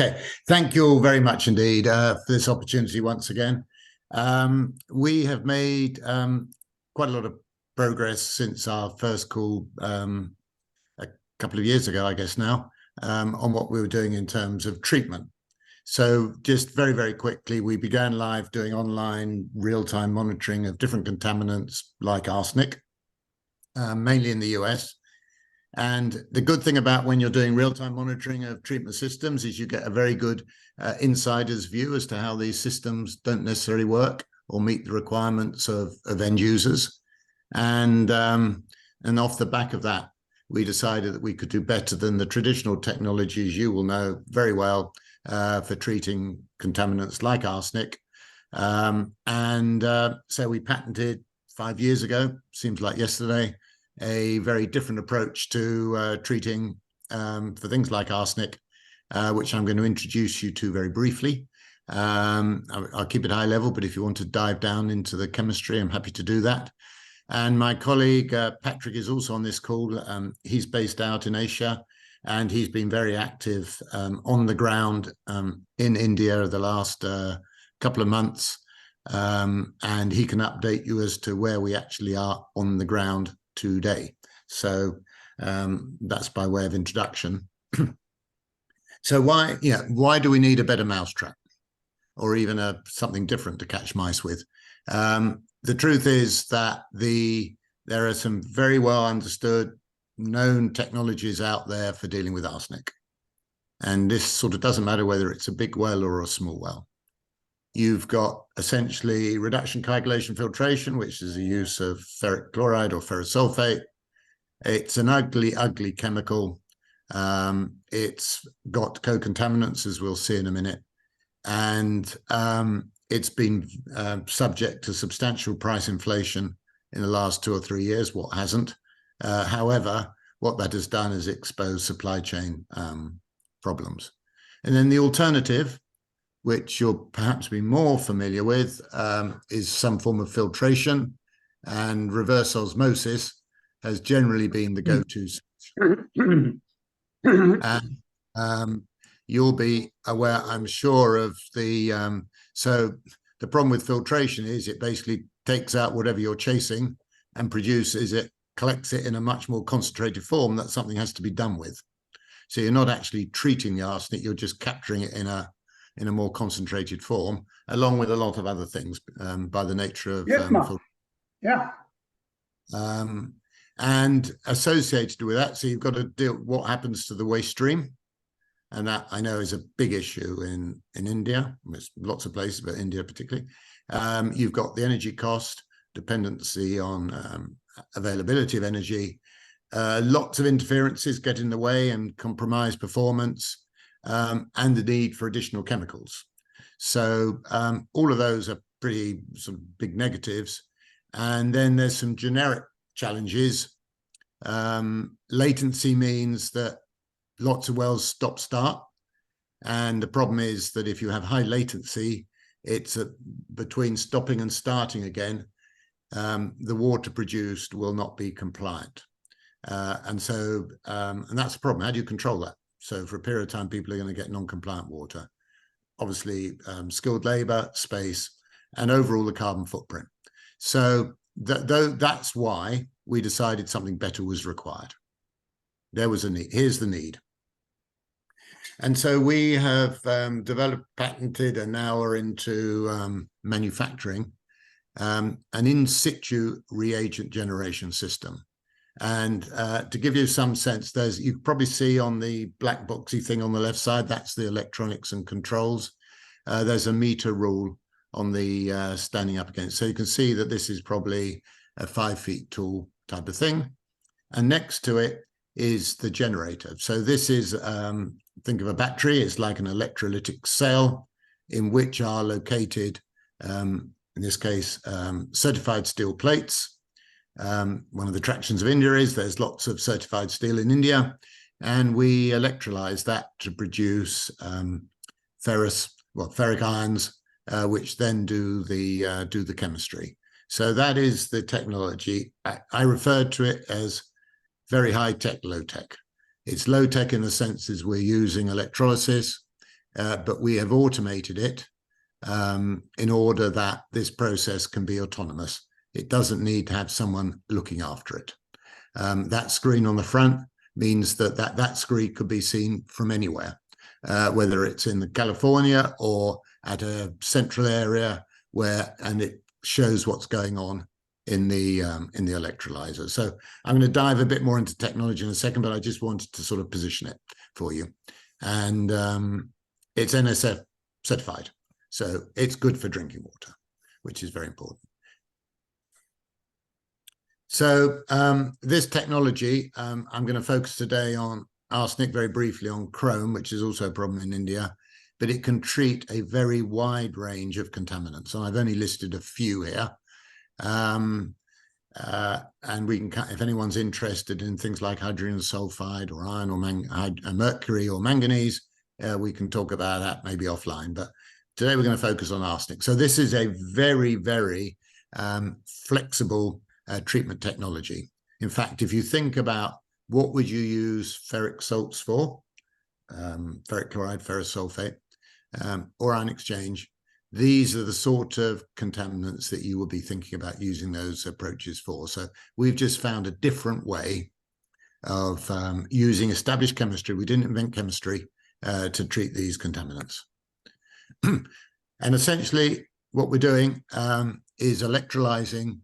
Okay, thank you all very much indeed for this opportunity once again. We have made quite a lot of progress since our first call a couple of years ago, I guess now, on what we were doing in terms of treatment. So just very, very quickly, we began live doing online real-time monitoring of different contaminants like arsenic, mainly in the US. And the good thing about when you're doing real-time monitoring of treatment systems is you get a very good insider's view as to how these systems don't necessarily work or meet the requirements of end users. And off the back of that, we decided that we could do better than the traditional technologies you will know very well for treating contaminants like arsenic. So we patented 5 years ago, seems like yesterday, a very different approach to treating for things like arsenic, which I'm going to introduce you to very briefly. I'll keep it high level, but if you want to dive down into the chemistry, I'm happy to do that. And my colleague, Patrick, is also on this call. He's based out in Asia, and he's been very active on the ground in India the last couple of months. And he can update you as to where we actually are on the ground today. So that's by way of introduction. So why do we need a better mousetrap, or even something different to catch mice with? The truth is that there are some very well understood, known technologies out there for dealing with arsenic. And this sort of doesn't matter whether it's a big well or a small well. You've got essentially reduction, coagulation, filtration, which is the use of ferric chloride or ferrous sulfate. It's an ugly, ugly chemical. It's got co-contaminants, as we'll see in a minute. And it's been subject to substantial price inflation in the last 2 or 3 years. What hasn't? However, what that has done is expose supply chain problems. And then the alternative, which you'll perhaps be more familiar with, is some form of filtration, and reverse osmosis has generally been the go-to. And you'll be aware, I'm sure, of so the problem with filtration is it basically takes out whatever you're chasing and produces it, collects it in a much more concentrated form that something has to be done with. So you're not actually treating the arsenic, you're just capturing it in a more concentrated form, along with a lot of other things by the nature of and associated with that, so you've got to deal with what happens to the waste stream, and that I know is a big issue in India. There's lots of places, but India particularly. You've got the energy cost, dependency on availability of energy, lots of interferences get in the way and compromise performance. And the need for additional chemicals. So all of those are pretty sort of big negatives. And then there's some generic challenges. Latency means that lots of wells stop-start. And the problem is that if you have high latency, it's between stopping and starting again, the water produced will not be compliant. And that's the problem. How do you control that? So for a period of time, people are going to get non-compliant water. Obviously, skilled labor, space, and overall the carbon footprint. So that's why we decided something better was required. There was a need. Here's the need. And so we have developed, patented, and now are into manufacturing an in situ reagent generation system. And to give you some sense, you can probably see on the black boxy thing on the left side, that's the electronics and controls. There's a meter rule on the standing up against. So you can see that this is probably a 5 feet tall type of thing. And next to it is the generator. So this is, think of a battery. It's like an electrolytic cell in which are located, in this case, certified steel plates. One of the attractions of India is there's lots of certified steel in India, and we electrolyze that to produce ferric ions, which then do the chemistry. So that is the technology. I referred to it as very high tech, low tech. It's low tech in the sense as we're using electrolysis, but we have automated it in order that this process can be autonomous. It doesn't need to have someone looking after it. That screen on the front means that screen could be seen from anywhere, whether it's in California or at a central area and it shows what's going on in the electrolyzer. So I'm going to dive a bit more into technology in a second, but I just wanted to sort of position it for you. And it's NSF certified, so it's good for drinking water, which is very important. So this technology, I'm going to focus today on arsenic, very briefly on chrome, which is also a problem in India, but it can treat a very wide range of contaminants. And I've only listed a few here. And we can, if anyone's interested in things like hydrogen sulfide or iron or mercury or manganese, we can talk about that maybe offline. But today we're going to focus on arsenic. So this is a very, very flexible treatment technology. In fact, if you think about what would you use ferric salts for, ferric chloride, ferrous sulfate, or ion exchange, these are the sort of contaminants that you will be thinking about using those approaches for. So we've just found a different way of using established chemistry. We didn't invent chemistry to treat these contaminants. And essentially what we're doing is electrolyzing,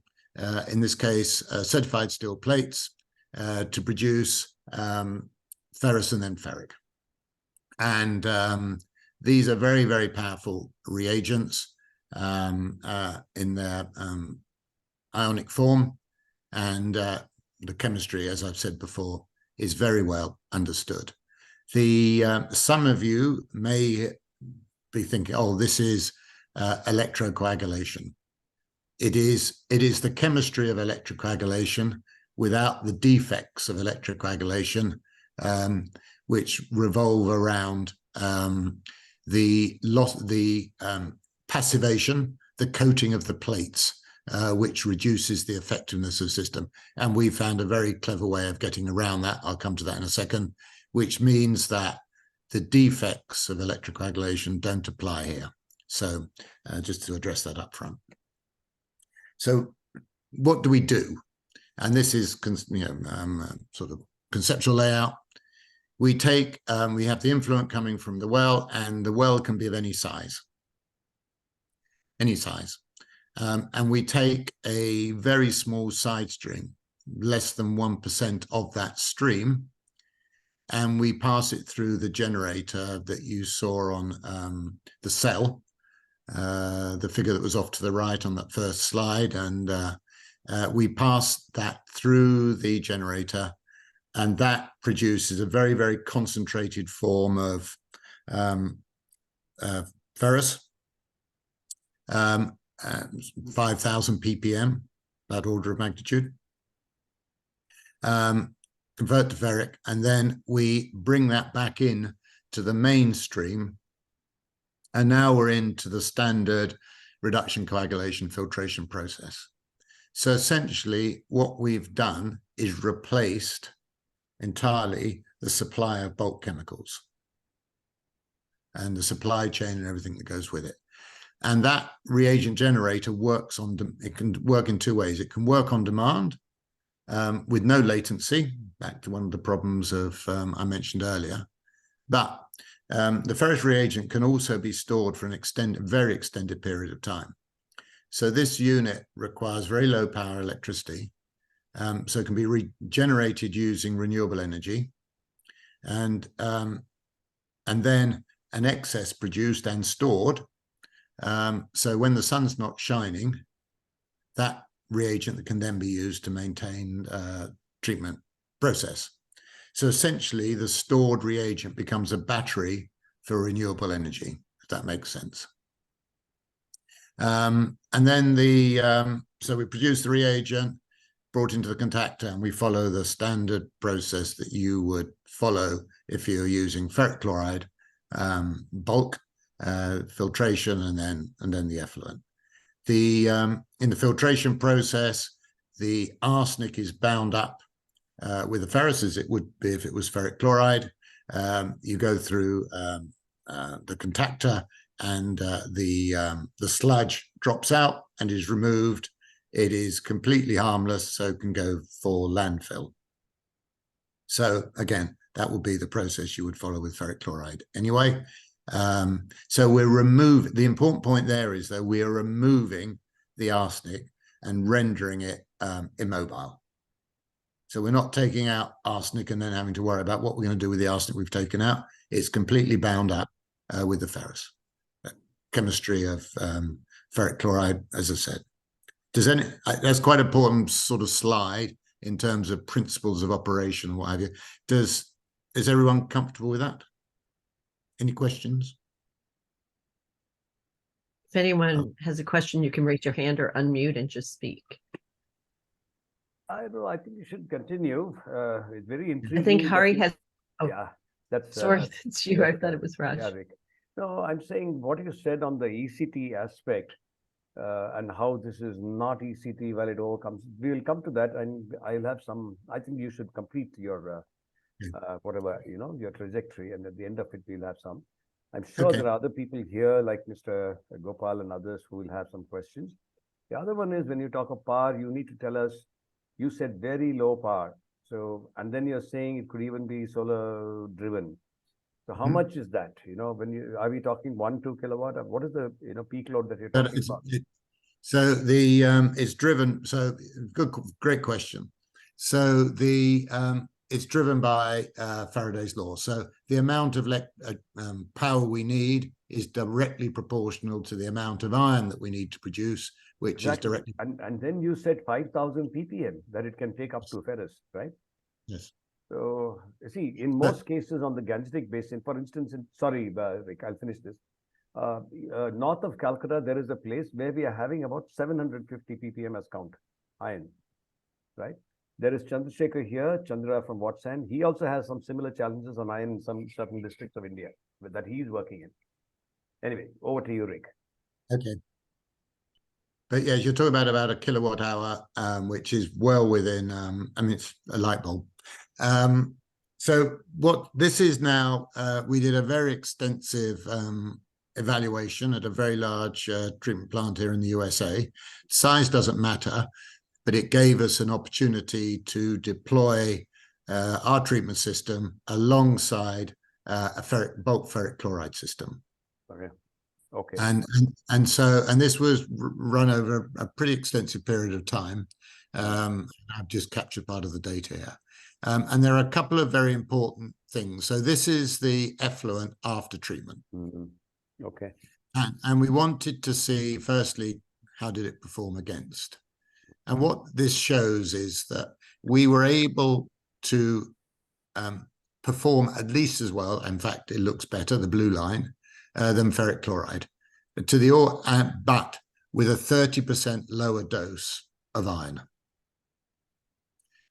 in this case, certified steel plates to produce ferrous and then ferric. And these are very, very powerful reagents in their ionic form. And the chemistry, as I've said before, is very well understood. Some of you may be thinking, oh, this is electrocoagulation. It is the chemistry of electrocoagulation without the defects of electrocoagulation, which revolve around the passivation, the coating of the plates, which reduces the effectiveness of the system. And we found a very clever way of getting around that. I'll come to that in a second, which means that the defects of electrocoagulation don't apply here. So just to address that up front. So what do we do? And this is sort of conceptual layout. We have the influent coming from the well, and the well can be of any size. And we take a very small side stream, less than 1% of that stream, and we pass it through the generator that you saw on the cell, the figure that was off to the right on that first slide. And we pass that through the generator, and that produces a very, very concentrated form of ferrous, 5,000 ppm, that order of magnitude, convert to ferric, and then we bring that back in to the mainstream. And now we're into the standard reduction, coagulation, filtration process. So essentially what we've done is replaced entirely the supply of bulk chemicals and the supply chain and everything that goes with it. And that reagent generator works it can work in two ways. It can work on demand with no latency, back to one of the problems of I mentioned earlier. But the ferrous reagent can also be stored for an very extended period of time. So this unit requires very low power electricity. So it can be regenerated using renewable energy, and then an excess produced and stored. So when the sun's not shining, that reagent can then be used to maintain treatment process. So essentially, the stored reagent becomes a battery for renewable energy, if that makes sense. And then so we produce the reagent, brought into the contactor, and we follow the standard process that you would follow if you're using ferric chloride, bulk filtration, and then the effluent. In the filtration process, the arsenic is bound up with the ferrous, as it would be if it was ferric chloride. You go through contactor, and the sludge drops out and is removed. It is completely harmless, so it can go for landfill. So again, that would be the process you would follow with ferric chloride anyway. So we're removing, the important point there is that we are removing the arsenic and rendering it immobile. So we're not taking out arsenic and then having to worry about what we're going to do with the arsenic we've taken out. It's completely bound up with the ferrous. Chemistry of ferric chloride, as I said. That's quite an important sort of slide in terms of principles of operation and what have you. Is everyone comfortable with that? Any questions? If anyone has a question, you can raise your hand or unmute and just speak. I don't know. I think you should continue. It's very intriguing. I think Hari has. Oh, yeah, that's sorry, that's you. I thought it was Raj. Yeah, Rick. No, I'm saying what you said on the ECT aspect and how this is not ECT while it overcomes. We will come to that, and I'll have some. I think you should complete your whatever your trajectory, and at the end of it, we'll have some. I'm sure there are other people here like Mr. Gopal and others who will have some questions. The other one is when you talk of power, you need to tell us. You said very low power. So, and then you're saying it could even be solar driven. So how much is that? Are we talking 1-2 kilowatt? What is the peak load that you're talking about? So it's driven. So great question. So it's driven by Faraday's law. So the amount of power we need is directly proportional to the amount of iron that we need to produce, which is directly. And then you said 5,000 ppm that it can take up to ferrous, right? Yes. So you see, in most cases on the Gangetic Basin, for instance, sorry, Rick, I'll finish this. North of Calcutta, there is a place where we are having about 750 ppm as count iron, right? There is Chandrasekhar here, Chandra from Watson. He also has some similar challenges on iron in some certain districts of India that he's working in. Anyway, over to you, Rick. Okay. But yeah, you're talking about a kilowatt hour, which is well within, I mean, it's a light bulb. So what this is now, we did a very extensive evaluation at a very large treatment plant here in the USA. Size doesn't matter, but it gave us an opportunity to deploy our treatment system alongside a bulk ferric chloride system. Okay. Okay. And this was run over a pretty extensive period of time. I've just captured part of the data here. And there are a couple of very important things. So this is the effluent after treatment. Okay. And we wanted to see, firstly, how did it perform against? And what this shows is that we were able to perform at least as well. In fact, it looks better, the blue line, than ferric chloride, but with a 30% lower dose of iron.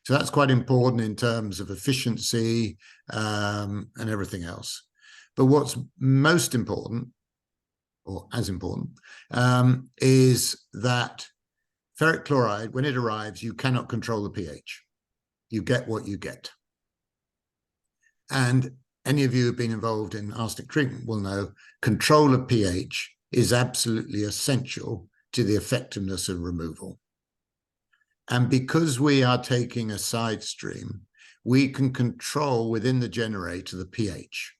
So that's quite important in terms of efficiency and everything else. But what's most important, or as important, is that ferric chloride, when it arrives, you cannot control the pH. You get what you get. And any of you who've been involved in arsenic treatment will know control of pH is absolutely essential to the effectiveness of removal. And because we are taking a side stream, we can control within the generator the pH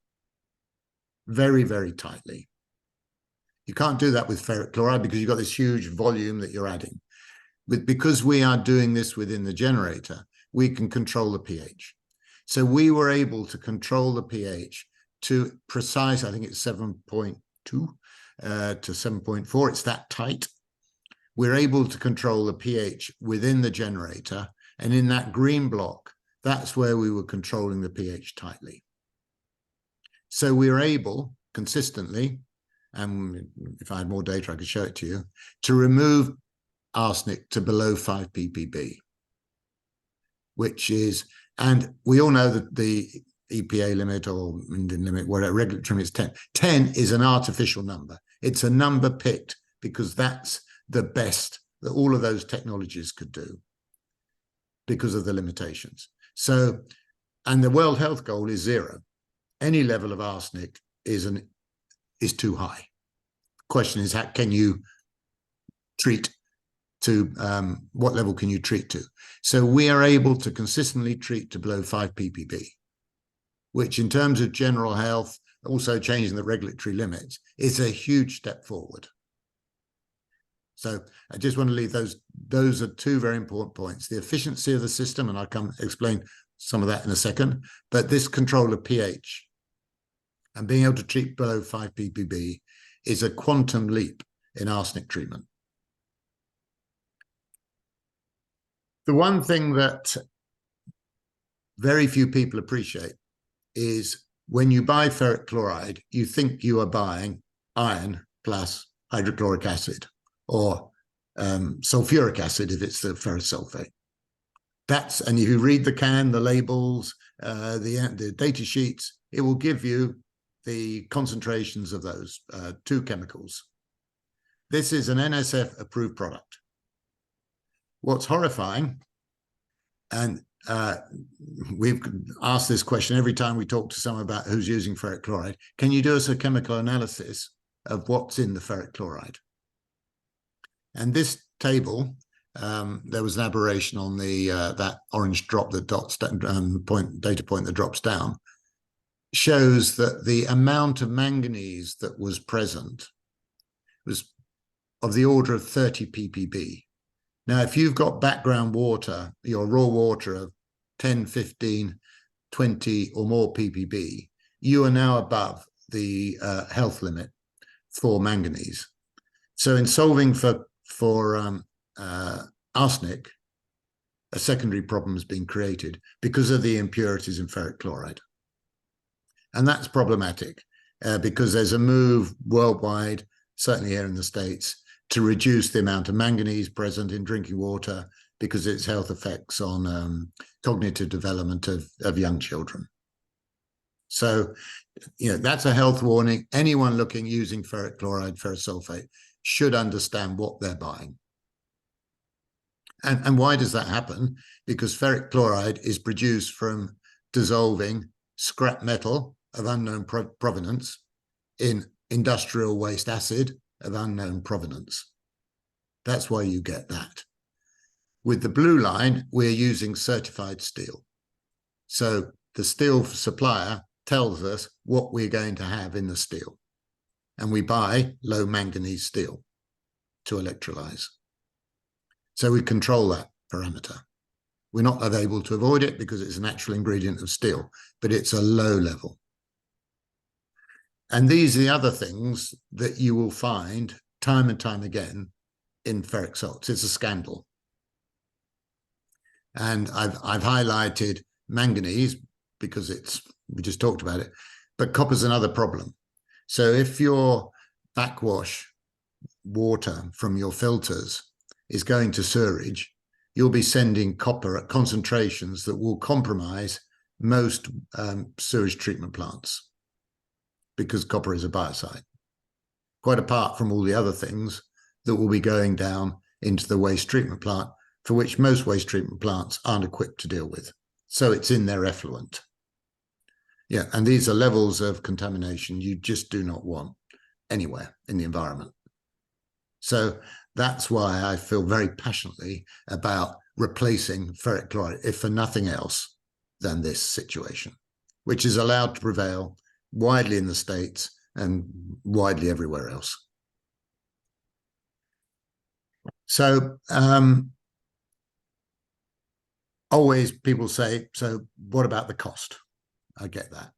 very, very tightly. You can't do that with ferric chloride because you've got this huge volume that you're adding. But because we are doing this within the generator, we can control the pH. So we were able to control the pH to precise, I think it's 7.2 to 7.4. It's that tight. We're able to control the pH within the generator. And in that green block, that's where we were controlling the pH tightly. So we were able consistently, and if I had more data, I could show it to you, to remove arsenic to below 5 ppb, which is, and we all know that the EPA limit or Indian limit, whatever, regulatory limit is 10. 10 is an artificial number. It's a number picked because that's the best that all of those technologies could do because of the limitations. So, and the World Health Goal is 0. Any level of arsenic is an is too high. Question is, how can you treat to, what level can you treat to? So we are able to consistently treat to below 5 ppb, which in terms of general health, also changing the regulatory limits, is a huge step forward. So I just want to leave those are two very important points. The efficiency of the system, and I'll come explain some of that in a second, but this control of pH and being able to treat below 5 ppb is a quantum leap in arsenic treatment. The one thing that very few people appreciate is when you buy ferric chloride, you think you are buying iron plus hydrochloric acid, or sulfuric acid if it's the ferrous sulfate. And if you read the can, the labels, the data sheets, it will give you the concentrations of those two chemicals. This is an NSF approved product. What's horrifying, and we've asked this question every time we talk to someone about who's using ferric chloride, can you do us a chemical analysis of what's in the ferric chloride? And this table, there was an aberration on the that orange drop that dots data point that drops down, shows that the amount of manganese that was present was of the order of 30 ppb. Now, if you've got background water, your raw water of 10, 15, 20 or more ppb, you are now above the health limit for manganese. So in solving for arsenic, a secondary problem has been created because of the impurities in ferric chloride. And that's problematic because there's a move worldwide, certainly here in the States, to reduce the amount of manganese present in drinking water because of its health effects on cognitive development of young children. So, that's a health warning. Anyone using ferric chloride, ferrous sulfate, should understand what they're buying. And why does that happen? Because ferric chloride is produced from dissolving scrap metal of unknown provenance in industrial waste acid of unknown provenance. That's why you get that. With the blue line, we're using certified steel. So the steel supplier tells us what we're going to have in the steel. And we buy low manganese steel to electrolyze. So we control that parameter. We're not able to avoid it because it's a natural ingredient of steel, but it's a low level. And these are the other things that you will find time and time again in ferric salts. It's a scandal. And I've highlighted manganese because we just talked about it, but copper's another problem. So if your backwash water from your filters is going to sewerage, you'll be sending copper at concentrations that will compromise most sewage treatment plants because copper is a biocide, quite apart from all the other things that will be going down into the waste treatment plant, for which most waste treatment plants aren't equipped to deal with. So it's in their effluent. Yeah, and these are levels of contamination you just do not want anywhere in the environment. So that's why I feel very passionately about replacing ferric chloride, if for nothing else than this situation, which is allowed to prevail widely in the States and widely everywhere else. So always people say, so what about the cost? I get that.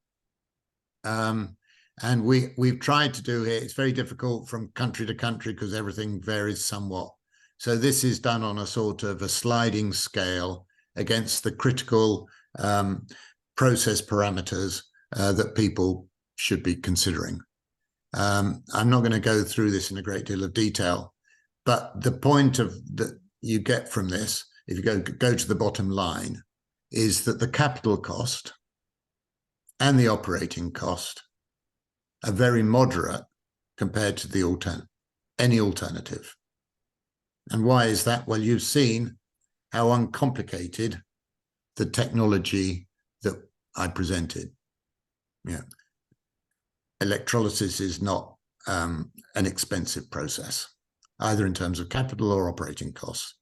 And we've tried to do here, it's very difficult from country to country because everything varies somewhat. So this is done on a sort of a sliding scale against the critical process parameters that people should be considering. I'm not going to go through this in a great deal of detail, but the point that you get from this, if you go to the bottom line, is that the capital cost and the operating cost are very moderate compared to the any alternative. And why is that? Well, you've seen how uncomplicated the technology that I presented. Yeah. electrolysis is not an expensive process, either in terms of capital or operating costs.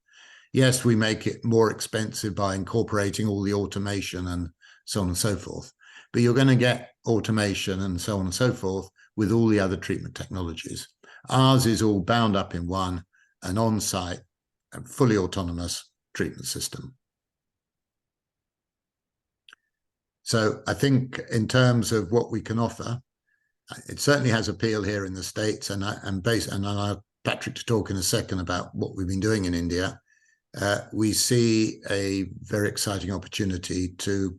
Yes, we make it more expensive by incorporating all the automation and so on and so forth, but you're going to get automation and so on and so forth with all the other treatment technologies. Ours is all bound up in one, an on-site and fully autonomous treatment system. So I think in terms of what we can offer, it certainly has appeal here in the States, and I'll allow Patrick to talk in a second about what we've been doing in India. We see a very exciting opportunity to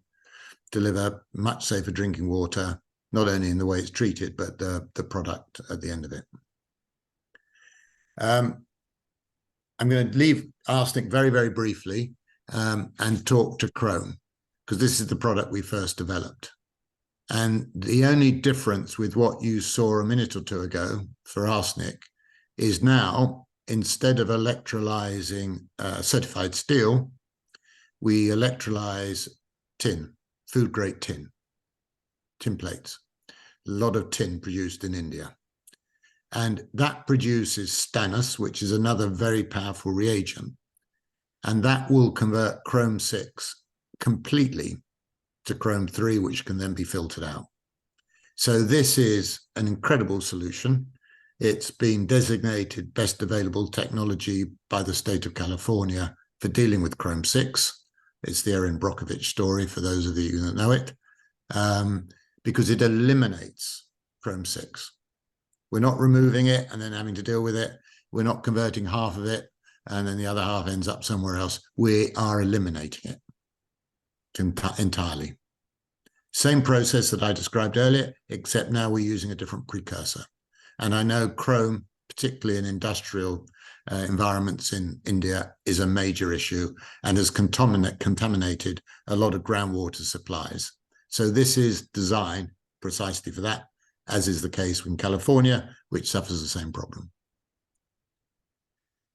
deliver much safer drinking water, not only in the way it's treated, but the product at the end of it. I'm going to leave arsenic very, very briefly and talk to chrome, because this is the product we first developed. And the only difference with what you saw a minute or two ago for arsenic is now, instead of electrolyzing certified steel, we electrolyze tin, food-grade tin plates. A lot of tin produced in India. And that produces stannous, which is another very powerful reagent. And that will convert chrome 6 completely to chrome 3, which can then be filtered out. So this is an incredible solution. It's been designated best available technology by the state of California for dealing with chrome 6. It's the Erin Brockovich story, for those of you that know it, because it eliminates chrome 6. We're not removing it and then having to deal with it. We're not converting half of it and then the other half ends up somewhere else. We are eliminating it entirely. Same process that I described earlier, except now we're using a different precursor. And I know chrome, particularly in industrial environments in India, is a major issue and has contaminated a lot of groundwater supplies. So this is designed precisely for that, as is the case in California, which suffers the same problem.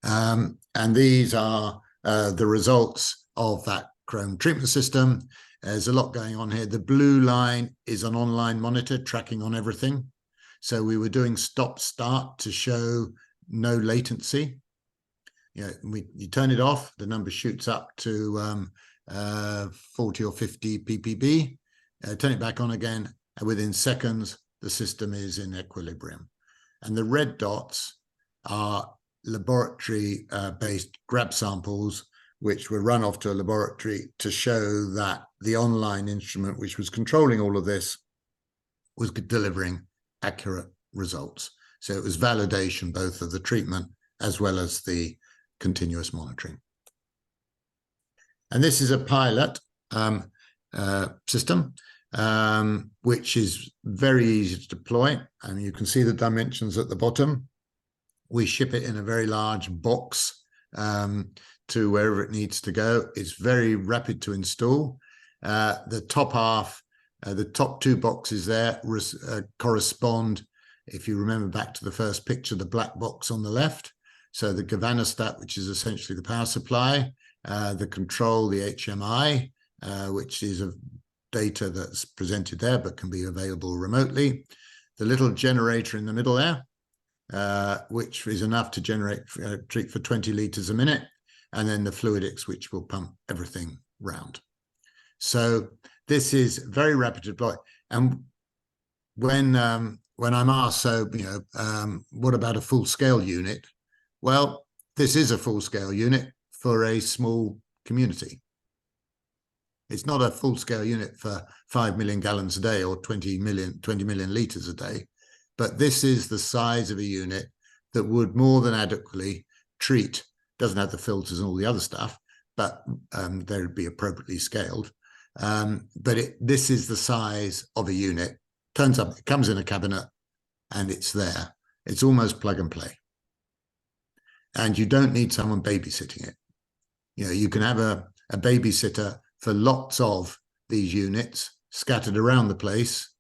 And these are the results of that chrome treatment system. There's a lot going on here. The blue line is an online monitor tracking on everything. So we were doing stop-start to show no latency. You turn it off, the number shoots up to 40 or 50 ppb. Turn it back on again, and within seconds, the system is in equilibrium. And the red dots are laboratory-based grab samples, which were run off to a laboratory to show that the online instrument, which was controlling all of this, was delivering accurate results. So it was validation both of the treatment as well as the continuous monitoring. And this is a pilot system, which is very easy to deploy. And you can see the dimensions at the bottom. We ship it in a very large box to wherever it needs to go. It's very rapid to install. The top half, the top two boxes there correspond, if you remember back to the first picture, the black box on the left. So the galvanostat, which is essentially the power supply, the control, the HMI, which is a data that's presented there but can be available remotely. The little generator in the middle there, which is enough to treat for 20 liters a minute, and then the fluidics, which will pump everything round. So this is very rapid deploy. And when I'm asked, so what about a full-scale unit? Well, this is a full-scale unit for a small community. It's not a full-scale unit for 5 million gallons a day or 20 million liters a day, but this is the size of a unit that would more than adequately treat, doesn't have the filters and all the other stuff, but they would be appropriately scaled. But this is the size of a unit. Turns up, it comes in a cabinet and it's there. It's almost plug and play. And you don't need someone babysitting it. You can have a babysitter for lots of these units scattered around the place,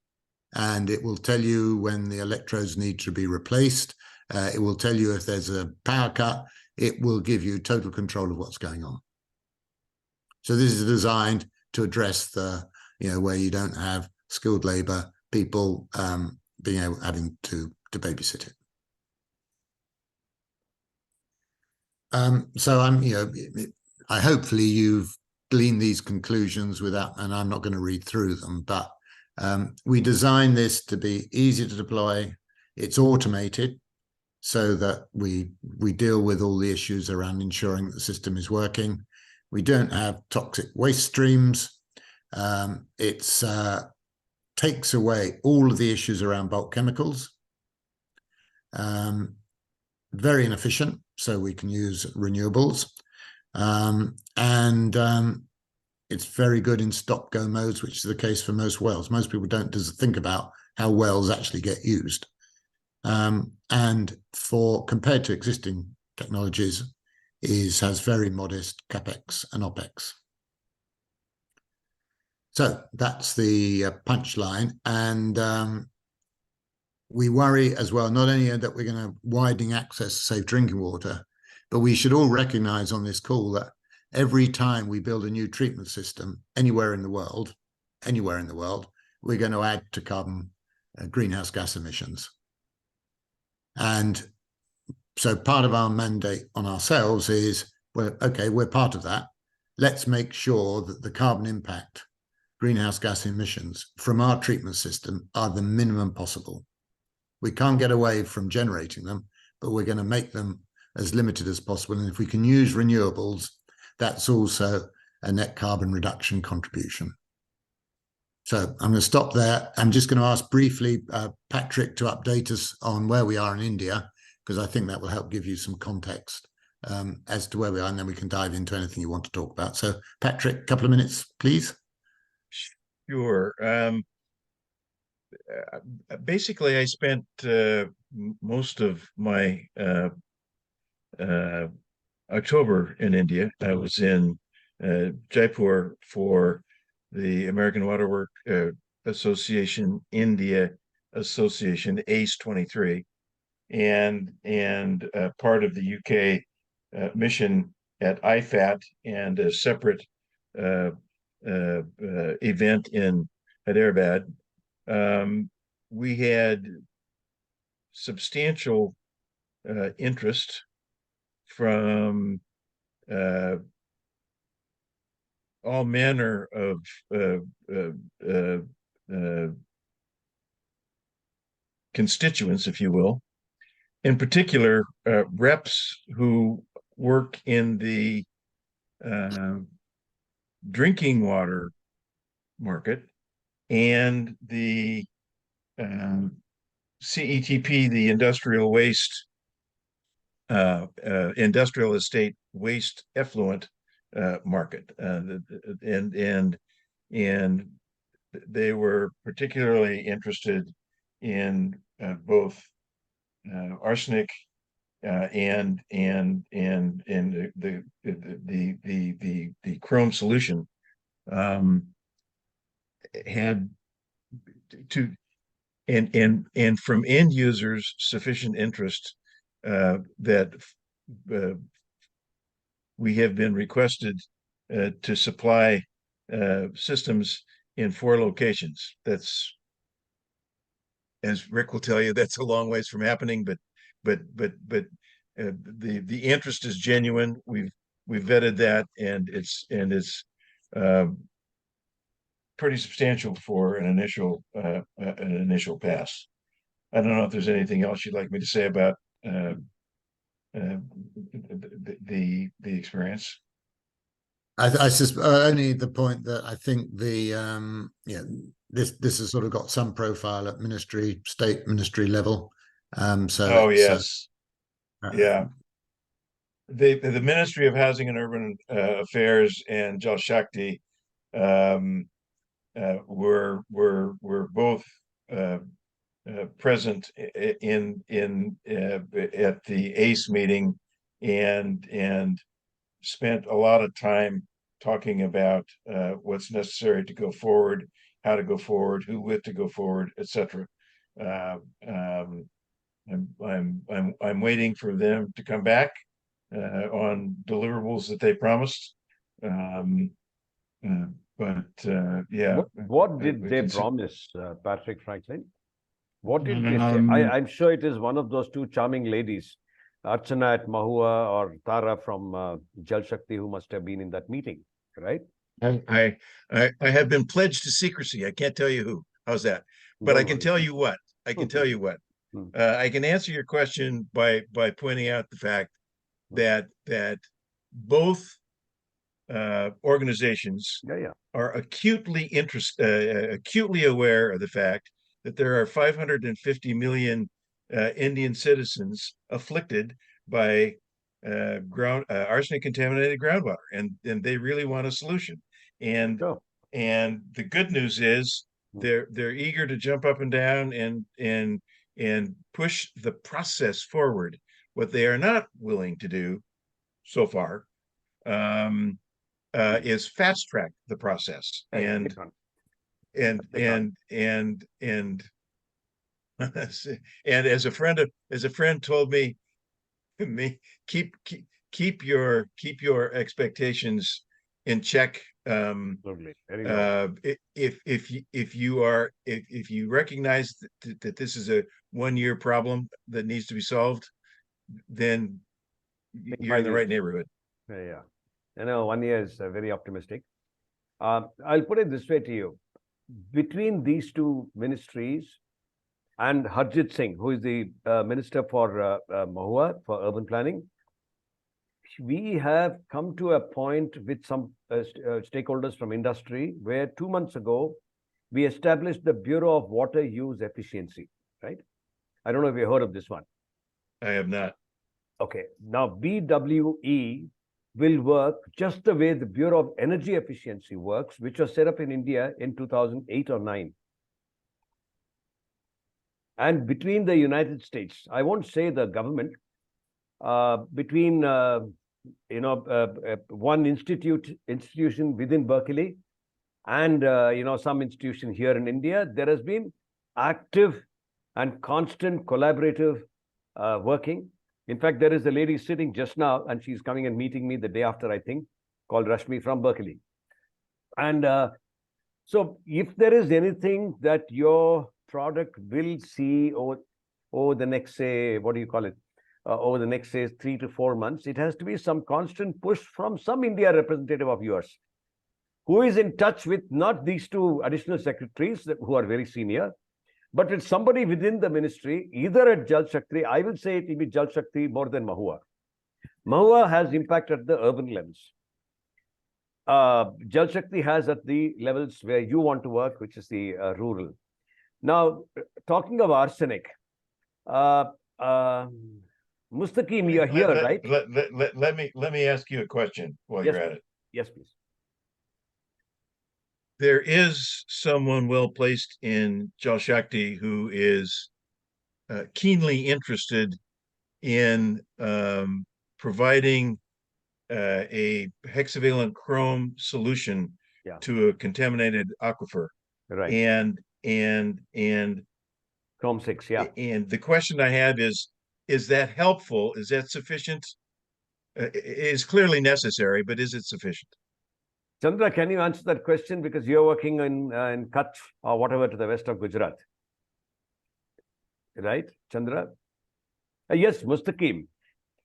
and it will tell you when the electrodes need to be replaced. It will tell you if there's a power cut. It will give you total control of what's going on. So this is designed to address the, where you don't have skilled labor, people having to babysit it. So hopefully you've gleaned these conclusions without, and I'm not going to read through them, but we designed this to be easy to deploy. It's automated so that we deal with all the issues around ensuring that the system is working. We don't have toxic waste streams. It takes away all of the issues around bulk chemicals. Very inefficient, so we can use renewables. It's very good in stop-go modes, which is the case for most wells. Most people don't think about how wells actually get used. And compared to existing technologies, has very modest CapEx and OpEx. So that's the punchline. And we worry as well, not only that we're going to widen access to safe drinking water, but we should all recognize on this call that every time we build a new treatment system anywhere in the world, we're going to add to carbon greenhouse gas emissions. And so part of our mandate on ourselves is, well, okay, we're part of that. Let's make sure that the carbon impact, greenhouse gas emissions from our treatment system are the minimum possible. We can't get away from generating them, but we're going to make them as limited as possible. And if we can use renewables, that's also a net carbon reduction contribution. So I'm going to stop there. I'm just going to ask briefly Patrick to update us on where we are in India, because I think that will help give you some context as to where we are, and then we can dive into anything you want to talk about. So Patrick, a couple of minutes, please. Sure. Basically, I spent most of my October in India. I was in Jaipur for the American Waterworks Association India Association, ACE 23, and part of the UK mission at IFAT, and a separate event in Hyderabad. We had substantial interest from all manner of constituents, if you will. In particular, reps who work in the drinking water market, and the CETP, the industrial waste, industrial estate waste effluent market, and they were particularly interested in both arsenic and the chrome solution. Had to and from end users sufficient interest that we have been requested to supply systems in 4 locations. That's, as Rick will tell you, that's a long ways from happening, but the interest is genuine. We've vetted that, and it's pretty substantial for an initial pass. I don't know if there's anything else you'd like me to say about the experience. I only the point that I think this has sort of got some profile at state ministry level. So yes, yeah. The Ministry of Housing and Urban Affairs and Jal Shakti were both present in at the ACE meeting, and spent a lot of time talking about what's necessary to go forward, how to go forward, who with to go forward, etc. I'm waiting for them to come back on deliverables that they promised. But yeah. What did they promise, Patrick Franklin? What did they say? I'm sure it is one of those two charming ladies, Archana at Mahua or Tara from Jal Shakti, who must have been in that meeting, right? I have been pledged to secrecy. I can't tell you who. How's that? But I can tell you what. I can tell you what. I can answer your question by pointing out the fact that both organizations are acutely aware of the fact that there are 550 million Indian citizens afflicted by arsenic contaminated groundwater, and they really want a solution. And the good news is they're eager to jump up and down and push the process forward. What they are not willing to do so far is fast track the process. And as a friend told me, keep your expectations in check. If you recognize that this is a 1-year problem that needs to be solved, then you're in the right neighborhood. Yeah. 1 year is very optimistic. I'll put it this way to you. Between these two ministries and Harjit Singh, who is the Minister for Mahua, for urban planning, we have come to a point with some stakeholders from industry where 2 months ago, we established the Bureau of Water Use Efficiency, right? I don't know if you heard of this one. I have not. Okay. Now, BWE will work just the way the Bureau of Energy Efficiency works, which was set up in India in 2008 or 9. And between the United States, I won't say the government, between one institution within Berkeley and some institution here in India, there has been active and constant collaborative working. In fact, there is a lady sitting just now, and she's coming and meeting me the day after, I think, called Rashmi from Berkeley. And so if there is anything that your product will see over the next, say, what do you call it? Over the next, say, 3 to 4 months, it has to be some constant push from some India representative of yours, who is in touch with not these two additional secretaries who are very senior, but it's somebody within the ministry, either at Jal Shakti. I will say it will be Jal Shakti more than Mahua. Mahua has impact at the urban levels. Jal Shakti has at the levels where you want to work, which is the rural. Now, talking of arsenic, Mustaqim, you're here, right? Let me ask you a question while you're at it. Yes, please. There is someone well placed in Jal Shakti who is keenly interested in providing a hexavalent chrome solution to a contaminated aquifer. Right. And Chrome 6, yeah. And the question I have is that helpful? Is that sufficient? It is clearly necessary, but is it sufficient? Chandra, can you answer that question? Because you're working in Kutch or whatever to the west of Gujarat. Right, Chandra? Yes, Mustaqim.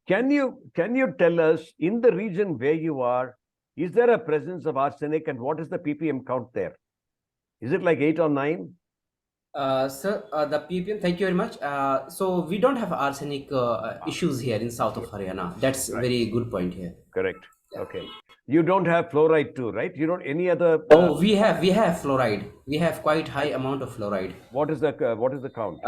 Can you tell us, in the region where you are, is there a presence of arsenic, and what is the ppm count there? Is it like 8 or 9? Sir, the ppm, thank you very much. So we don't have arsenic issues here in south of Haryana. That's a very good point here. Correct. Okay. You don't have fluoride too, right? You don't any other. Oh, we have fluoride. We have quite high amount of fluoride. What is the count?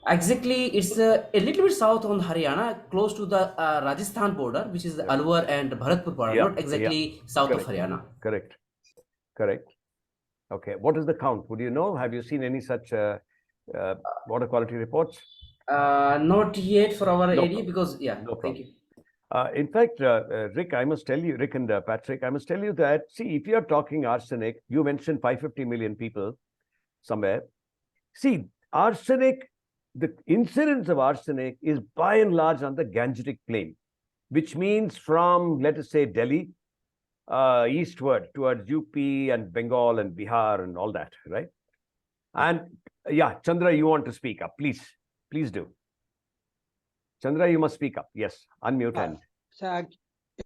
Exactly, it's a little bit south on Haryana, close to the Rajasthan border, which is the Alwar and Bharatpur border, not exactly south of Haryana. Correct. Okay. What is the count? Would you know? Have you seen any such water quality reports? Not yet for our area because thank you. In fact, Rick, I must tell you, Rick and Patrick, I must tell you that, see, if you're talking arsenic, you mentioned 550 million people somewhere. See, arsenic, the incidence of arsenic is by and large on the Gangetic Plain, which means from, let us say, Delhi, eastward towards UP and Bengal and Bihar and all that, right? And Yeah, Chandra, you want to speak up, please. Please do. Chandra, you must speak up. Yes, unmute and. So,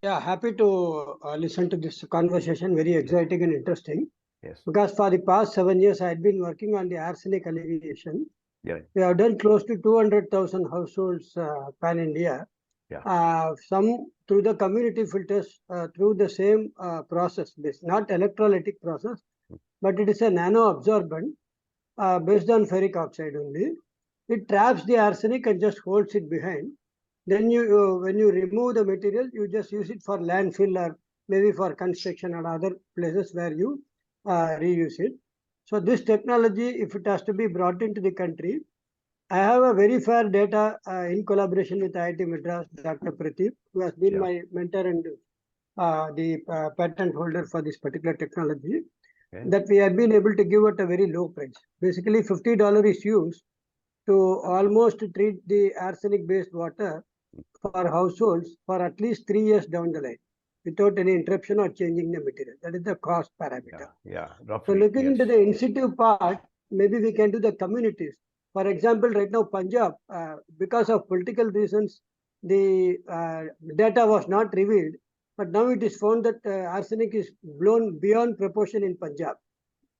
yeah, happy to listen to this conversation. Very exciting and interesting. Yes. Because for the past 7 years, I had been working on the arsenic alleviation. Yeah. We have done close to 200,000 households pan India. Yeah. Some through the community filters through the same process, not electrolytic process, but it is a nano absorbent based on ferric oxide only. It traps the arsenic and just holds it behind. Then when you remove the material, you just use it for landfill or maybe for construction or other places where you reuse it. So this technology, if it has to be brought into the country, I have a very fair data in collaboration with IIT Madras, Dr. Pradeep, who has been my mentor and the patent holder for this particular technology, that we have been able to give at a very low price. Basically, $50 is used to almost treat the arsenic-based water for households for at least 3 years down the line without any interruption or changing the material. That is the cost parameter. Roughly, So looking into the in situ part, maybe we can do the communities. For example, right now, Punjab, because of political reasons, the data was not revealed. But now it is found that arsenic is blown beyond proportion in Punjab.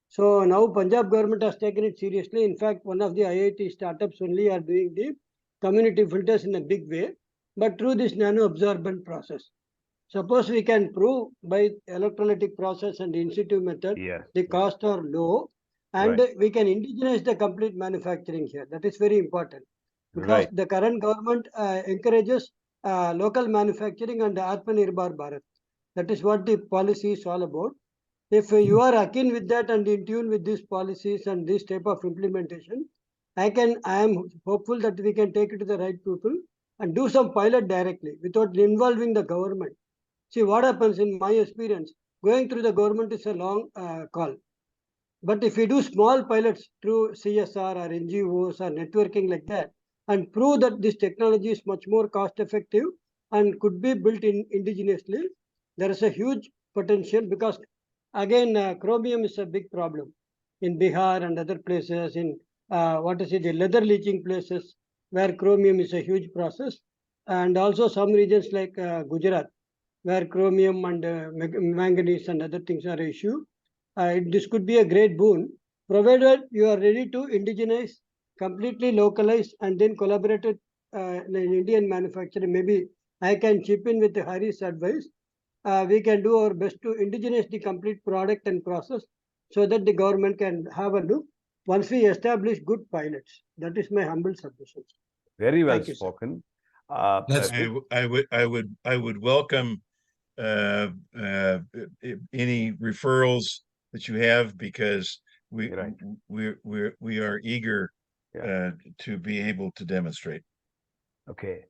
So now Punjab government has taken it seriously. In fact, one of the IIT startups only are doing the community filters in a big way, but through this nano-absorbent process. Suppose we can prove by electrolytic process and in situ method, the costs are low, and we can indigenize the complete manufacturing here. That is very important, because the current government encourages local manufacturing and Atmanirbhar Bharat. That is what the policy is all about. If you are akin with that and in tune with these policies and this type of implementation, I am hopeful that we can take it to the right people and do some pilot directly without involving the government. See, what happens in my experience, going through the government is a long call. But if we do small pilots through CSR or NGOs or networking like that, and prove that this technology is much more cost effective and could be built in indigenously, there is a huge potential, because again, chromium is a big problem in Bihar and other places, in the leather leaching places where chromium is a huge process, and also some regions like Gujarat, where chromium and manganese and other things are an issue. This could be a great boon, provided you are ready to indigenize, completely localize, and then collaborate with an Indian manufacturer. Maybe I can chip in with Hari's advice. We can do our best to indigenize the complete product and process so that the government can have a look once we establish good pilots. That is my humble submission. Very well spoken. I would welcome any referrals that you have, because we are eager to be able to demonstrate. Okay.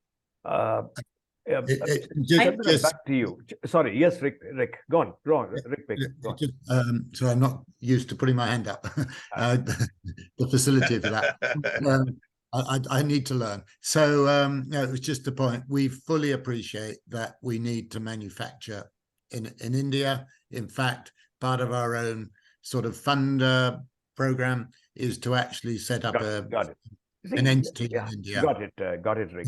Just back to you. Sorry, yes, Rick, go on, Rick. Go on. So I'm not used to putting my hand up. The facility for that. I need to learn. So no, it was just a point. We fully appreciate that we need to manufacture in India. In fact, part of our own sort of fund program is to actually set up an entity in India. Got it, Rick.